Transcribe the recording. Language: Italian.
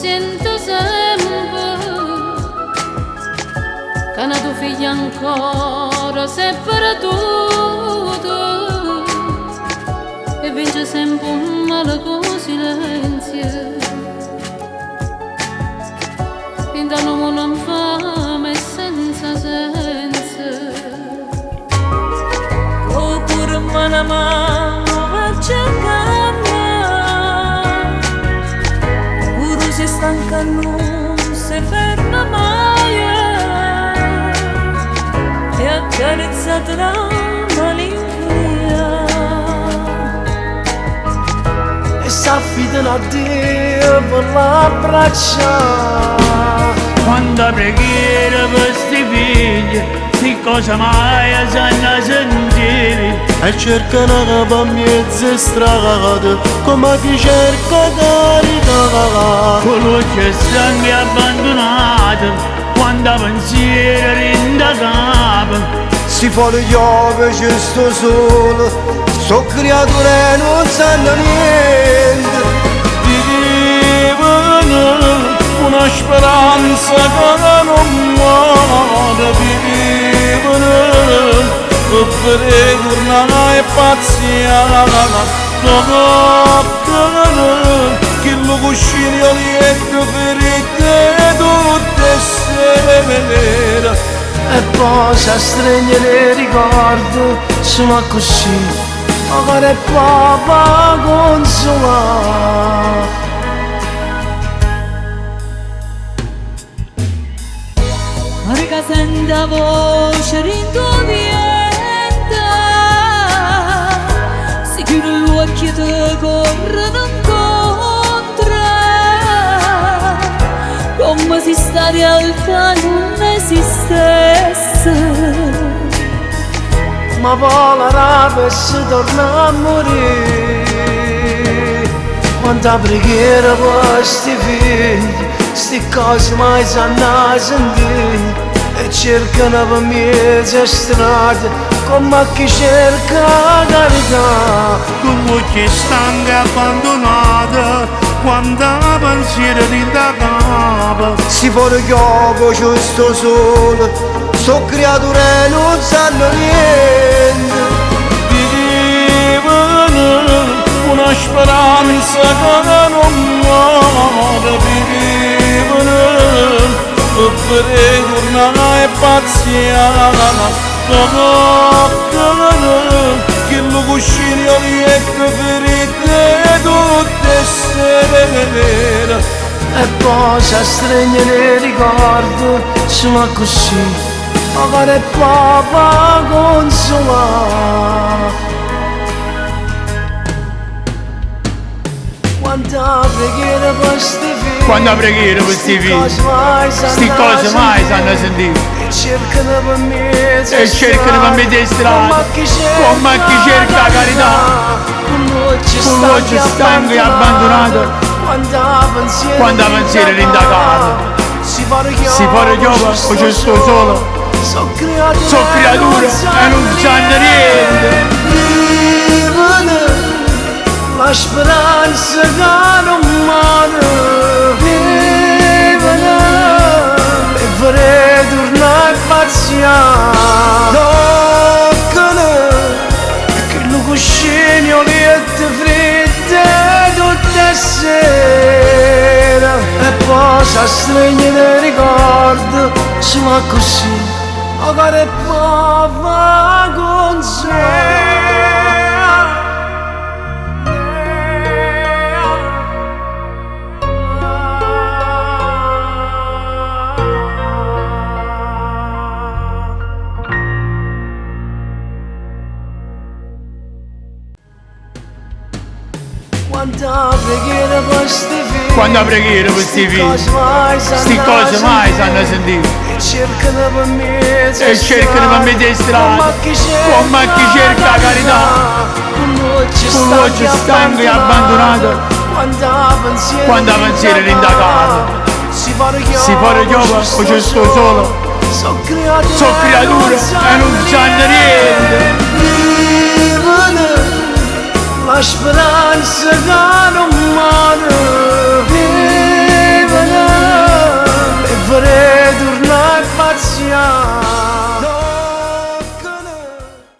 sento sempre che una tua figlia ancora si perduta e vince sempre un male con silenzio. Intanto non fame senza senso. Oppure mano a mano va a cercare. Pure se stanca non si ferma mai. E accarezzata la malinconia. E s'affidano a Dio per l'abbracciare. Quando preghiera per sti figli, di cosa mai sanno sentire. E cercano per mezze strade, come chi cerca carità. Quello che sangue abbandonato, quando pensiero rinda capo. Si fa le chiave, c'è sto sole, so creature non sanno niente. Vivevano una speranza che non muore. Vivevano per tornare e pazziare. Che lo cuscino lieto ferite tutte severe. E poi si stringe nei ricordi, sono così, magari è papà consola. Perché sento la voce rintovienta, si chiude l'occhio e ti corrono incontro, come se sta realtà non esistesse. Ma poi la rapa si torna a morire. Quanta preghiera per sti figli, sti cose mai sanno sentire. E cercano per mezze strade, come chi cerca carità. Quello che stanca abbandonata, quando pensiero rinda capo. Si fa le chiove, c'è sto sole, so creature non sanno niente. Vivevano una speranza che non muore. Vivevano per tornare e pazziare. Che lo cuscino lieto ferite tutte severe. E poi si stringe nei ricordi, sono così, magari è papà consola. Quanta preghiera per sti figli, Quando preghiera per sti figli, sti cose mai sanno sentire. E cercano per mezze strade, come chi cerca carità. Con voce stanco e abbandonato, quando pensiero rindagato. Si fa le chiove, o c'è sto solo, so creature e non sanno niente. La speranza che non muore. Vivano e vorrei tornare a pazziare. Toccano che lo cuscino lieto fritte tutte sera. E poi si stringe nei ricordi, sono così, magari papà consola. Quando preghiera per sti figli, sti cose mai sanno sentire. E cercano per mezze strade, come chi cerca carità. Con voce stanco e abbandonato, quando pensiero rindagato. Si fa le chiove, o c'è sto solo, so creature e non sanno niente. La speranza che non muore.